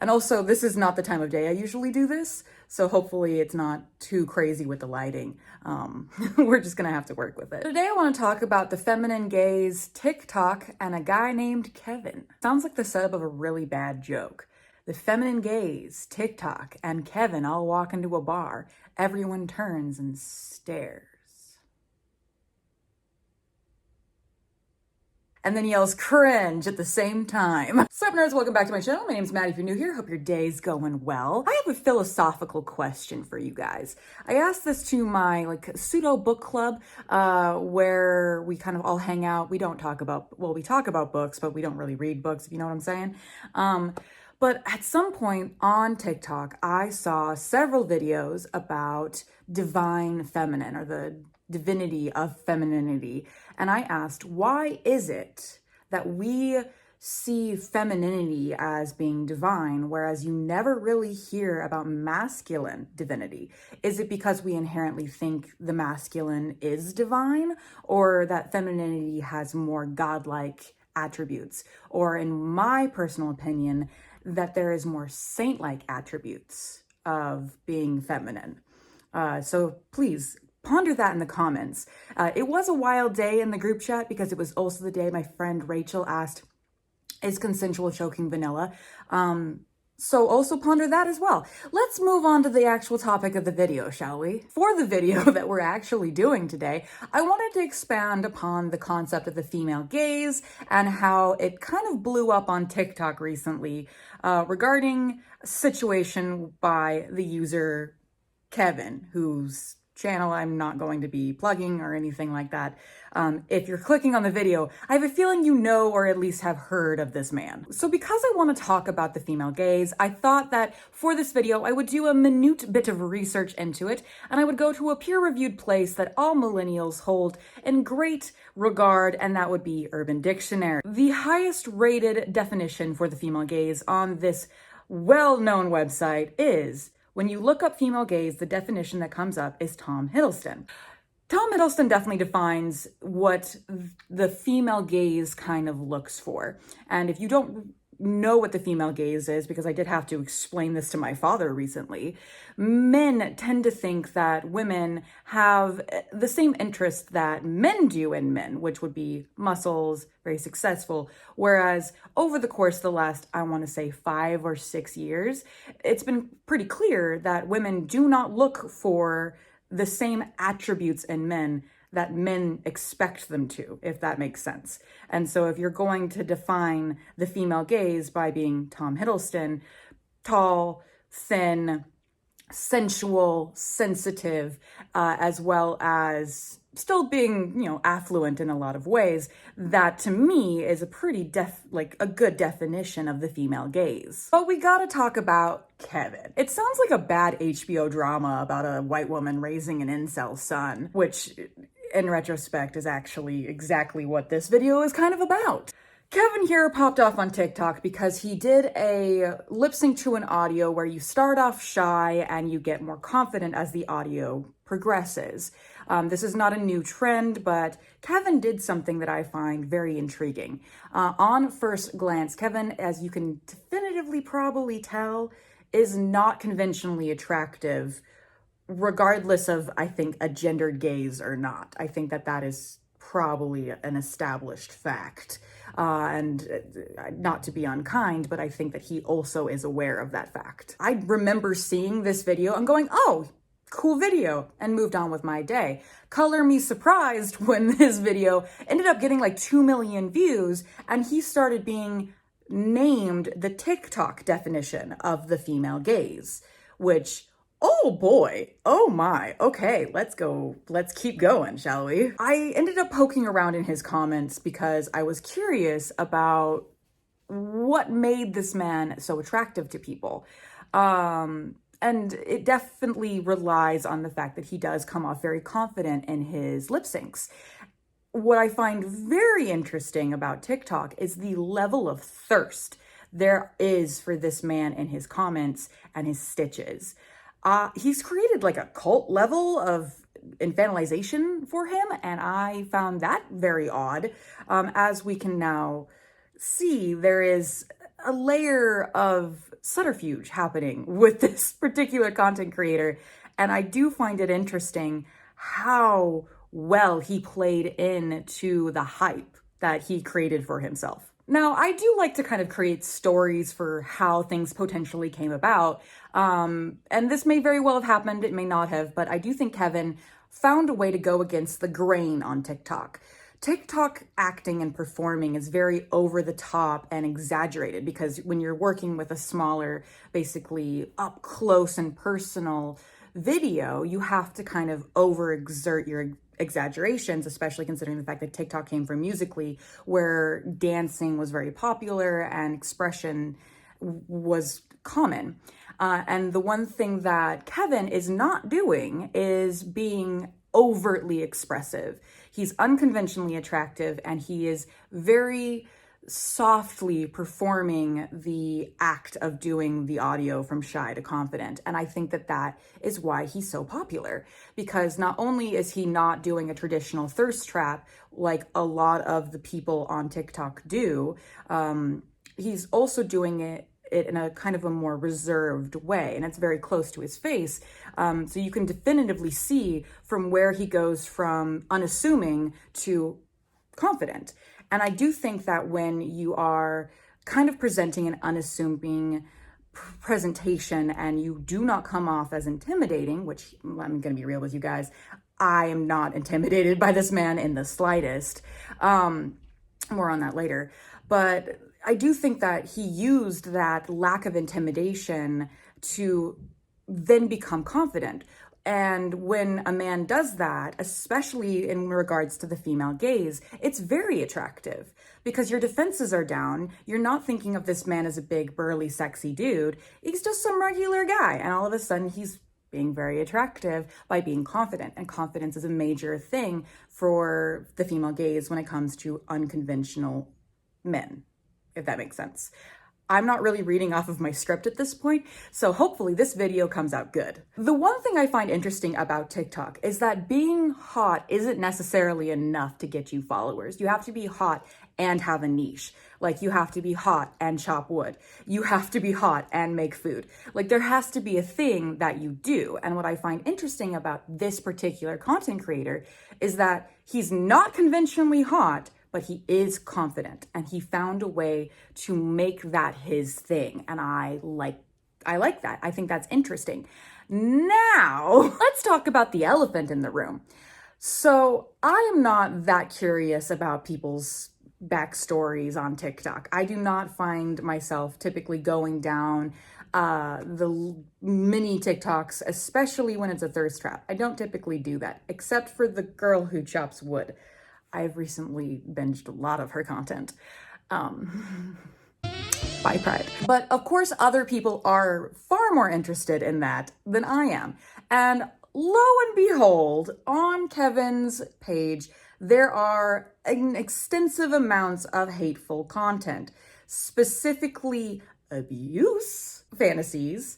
And also, this is not the time of day I usually do this, so hopefully it's not too crazy with the lighting. We're just gonna have to work with it. Today I want to talk about the feminine gaze, TikTok, and a guy named Kevin. Sounds like the setup of a really bad joke. The feminine gaze, TikTok, and Kevin all walk into a bar. Everyone turns and stares. And then yells cringe at the same time. What's up, nerds? Welcome back to my channel. My name's Maddie if you're new here. Hope your day's going well. I have a philosophical question for you guys. I asked this to my pseudo book club where we kind of all hang out. We don't talk about, well, we talk about books, but we don't really read books, if you know what I'm saying. But at some point on TikTok, I saw several videos about divine feminine, or the divinity of femininity. And I asked, why is it that we see femininity as being divine, whereas you never really hear about masculine divinity? Is it because we inherently think the masculine is divine, or that femininity has more godlike attributes? Or in my personal opinion, that there is more saint-like attributes of being feminine? So please ponder that in the comments. It was a wild day in the group chat because it was also the day my friend Rachel asked, is consensual choking vanilla? So also ponder that as well. Let's move on to the actual topic of the video, shall we? For the video that we're actually doing today, I wanted to expand upon the concept of the female gaze and how it kind of blew up on TikTok recently regarding a situation by the user Kevin, whose channel I'm not going to be plugging or anything like that. If you're clicking on the video, I have a feeling you know or at least have heard of this man. So because I want to talk about the female gaze, I thought that for this video, I would do a minute bit of research into it, and I would go to a peer-reviewed place that all millennials hold in great regard, and that would be Urban Dictionary. The highest rated definition for the female gaze on this well-known website is, when you look up female gaze, the definition that comes up is Tom Hiddleston. Tom Hiddleston definitely defines what the female gaze kind of looks for. And if you don't know what the female gaze is, because I did have to explain this to my father recently, men tend to think that women have the same interests that men do in men, which would be muscles, very successful. Whereas over the course of the last, I want to say 5 or 6 years, it's been pretty clear that women do not look for the same attributes in men that men expect them to, if that makes sense. And so if you're going to define the female gaze by being Tom Hiddleston, tall, thin, sensual, sensitive, as well as still being, affluent in a lot of ways, that to me is a pretty a good definition of the female gaze. But we gotta talk about Kevin. It sounds like a bad HBO drama about a white woman raising an incel son, which in retrospect is actually exactly what this video is kind of about. Kevin here popped off on TikTok because he did a lip sync to an audio where you start off shy and you get more confident as the audio progresses. This is not a new trend, but Kevin did something that I find very intriguing. On first glance, Kevin, as you can definitively probably tell, is not conventionally attractive, regardless of, I think, a gendered gaze or not. I think that is probably an established fact. And not to be unkind, but I think that he also is aware of that fact. I remember seeing this video and going, oh, cool video, and moved on with my day. Color me surprised when this video ended up getting like 2 million views and he started being named the TikTok definition of the female gaze, which, oh boy, oh my, okay, let's keep going, shall we? I ended up poking around in his comments because I was curious about what made this man so attractive to people. And it definitely relies on the fact that he does come off very confident in his lip syncs. What I find very interesting about TikTok is the level of thirst there is for this man in his comments and his stitches. He's created like a cult level of infantilization for him, and I found that very odd. As we can now see, there is a layer of subterfuge happening with this particular content creator. And I do find it interesting how well he played into the hype that he created for himself. Now, I do like to kind of create stories for how things potentially came about. And this may very well have happened, it may not have, but I do think Kevin found a way to go against the grain on TikTok. TikTok acting and performing is very over the top and exaggerated because when you're working with a smaller, basically up close and personal video, you have to kind of overexert your exaggerations, especially considering the fact that TikTok came from Musical.ly, where dancing was very popular and expression was common. And the one thing that Kevin is not doing is being overtly expressive. He's unconventionally attractive and he is very softly performing the act of doing the audio from shy to confident. And I think that that is why he's so popular, because not only is he not doing a traditional thirst trap like a lot of the people on TikTok do, he's also doing it in a kind of a more reserved way, and it's very close to his face. So you can definitively see from where he goes from unassuming to confident. And I do think that when you are kind of presenting an unassuming presentation and you do not come off as intimidating, which I'm going to be real with you guys, I am not intimidated by this man in the slightest. More on that later. But I do think that he used that lack of intimidation to then become confident. And when a man does that, especially in regards to the female gaze, it's very attractive because your defenses are down. You're not thinking of this man as a big, burly, sexy dude. He's just some regular guy. And all of a sudden he's being very attractive by being confident. And confidence is a major thing for the female gaze when it comes to unconventional men, if that makes sense. I'm not really reading off of my script at this point, so hopefully this video comes out good. The one thing I find interesting about TikTok is that being hot isn't necessarily enough to get you followers. You have to be hot and have a niche. Like, you have to be hot and chop wood. You have to be hot and make food. Like, there has to be a thing that you do. And what I find interesting about this particular content creator is that he's not conventionally hot, but he is confident and he found a way to make that his thing. And I like that. I think that's interesting. Now, let's talk about the elephant in the room. So I am not that curious about people's backstories on TikTok. I do not find myself typically going down the mini TikToks, especially when it's a thirst trap. I don't typically do that, except for the girl who chops wood. I've recently binged a lot of her content. By pride. But of course, other people are far more interested in that than I am. And lo and behold, on Kevin's page, there are an extensive amounts of hateful content, specifically abuse fantasies,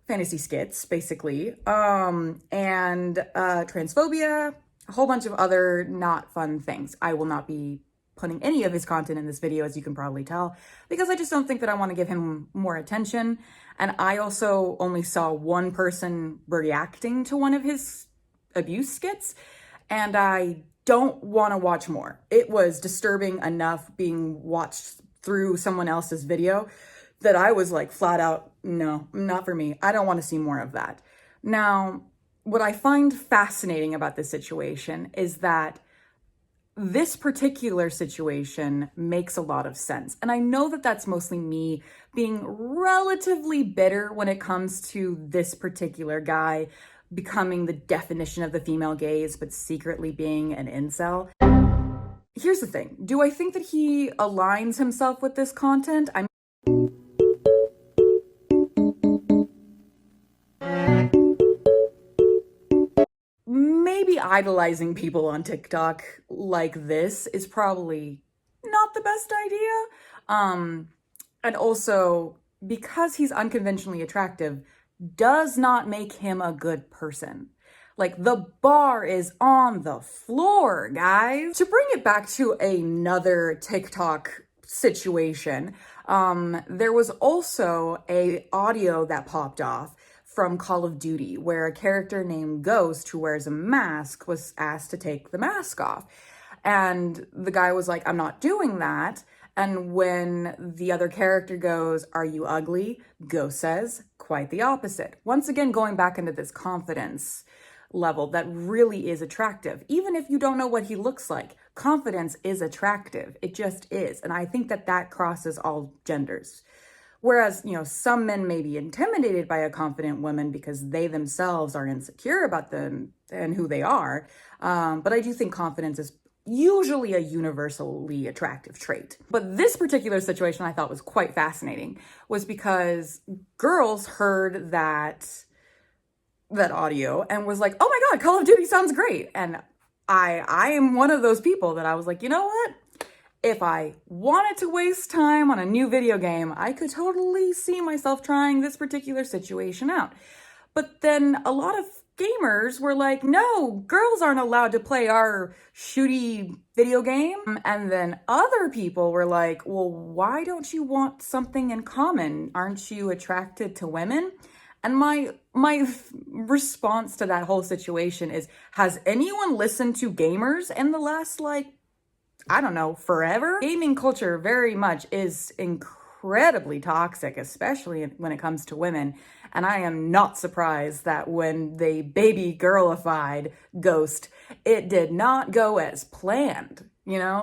fantasy skits, basically, and transphobia, a whole bunch of other not fun things. I will not be putting any of his content in this video, as you can probably tell, because I just don't think that I want to give him more attention. And I also only saw one person reacting to one of his abuse skits, and I don't want to watch more. It was disturbing enough being watched through someone else's video that I was like flat out, no, not for me. I don't want to see more of that. Now, what I find fascinating about this situation is that this particular situation makes a lot of sense. And I know that that's mostly me being relatively bitter when it comes to this particular guy becoming the definition of the female gaze, but secretly being an incel. Here's the thing. Do I think that he aligns himself with this content? Maybe idolizing people on TikTok like this is probably not the best idea. And also, because he's unconventionally attractive, does not make him a good person. Like, the bar is on the floor, guys. To bring it back to another TikTok situation, There was also a audio that popped off from Call of Duty where a character named Ghost, who wears a mask, was asked to take the mask off. And the guy was like, I'm not doing that. And when the other character goes, are you ugly? Ghost says, quite the opposite. Once again, going back into this confidence level that really is attractive. Even if you don't know what he looks like, confidence is attractive. It just is. And I think that that crosses all genders. Whereas, some men may be intimidated by a confident woman because they themselves are insecure about them and who they are. But I do think confidence is usually a universally attractive trait. But this particular situation I thought was quite fascinating was because girls heard that audio and was like, oh my God, Call of Duty sounds great. And I am one of those people that I was like, you know what? If I wanted to waste time on a new video game, I could totally see myself trying this particular situation out. But then a lot of gamers were like, no, girls aren't allowed to play our shooty video game. And then other people were like, well, why don't you want something in common? Aren't you attracted to women? And my response to that whole situation is, has anyone listened to gamers in the last, I don't know, forever? Gaming culture very much is incredibly toxic, especially when it comes to women. And I am not surprised that when they baby girlified Ghost, it did not go as planned. You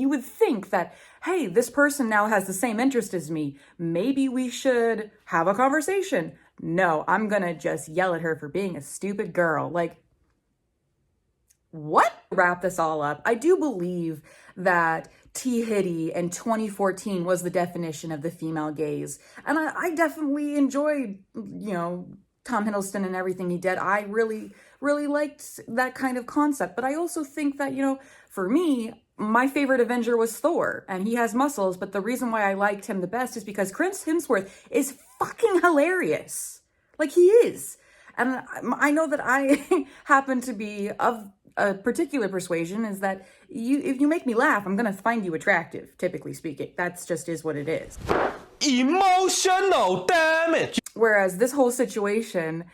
would think that, hey, this person now has the same interest as me. Maybe we should have a conversation. No, I'm gonna just yell at her for being a stupid girl. What? Wrap this all up. I do believe that T. Hitty in 2014 was the definition of the female gaze. And I definitely enjoyed, Tom Hiddleston and everything he did. I really, really liked that kind of concept. But I also think that, for me, my favorite Avenger was Thor, and he has muscles. But the reason why I liked him the best is because Chris Hemsworth is fucking hilarious. He is. And I know that I happen to be of a particular persuasion is that if you make me laugh, I'm gonna find you attractive, typically speaking. That's just is what it is. Emotional damage. Whereas this whole situation,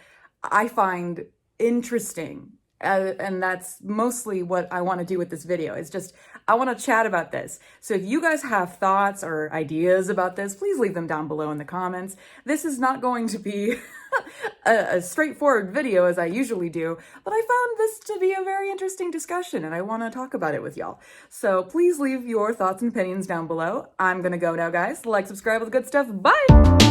I find interesting. And that's mostly what I want to do with this video. It's just, I want to chat about this. So if you guys have thoughts or ideas about this, please leave them down below in the comments. This is not going to be a straightforward video as I usually do, but I found this to be a very interesting discussion and I want to talk about it with y'all. So please leave your thoughts and opinions down below. I'm going to go now, guys. Like, subscribe, all the good stuff. Bye!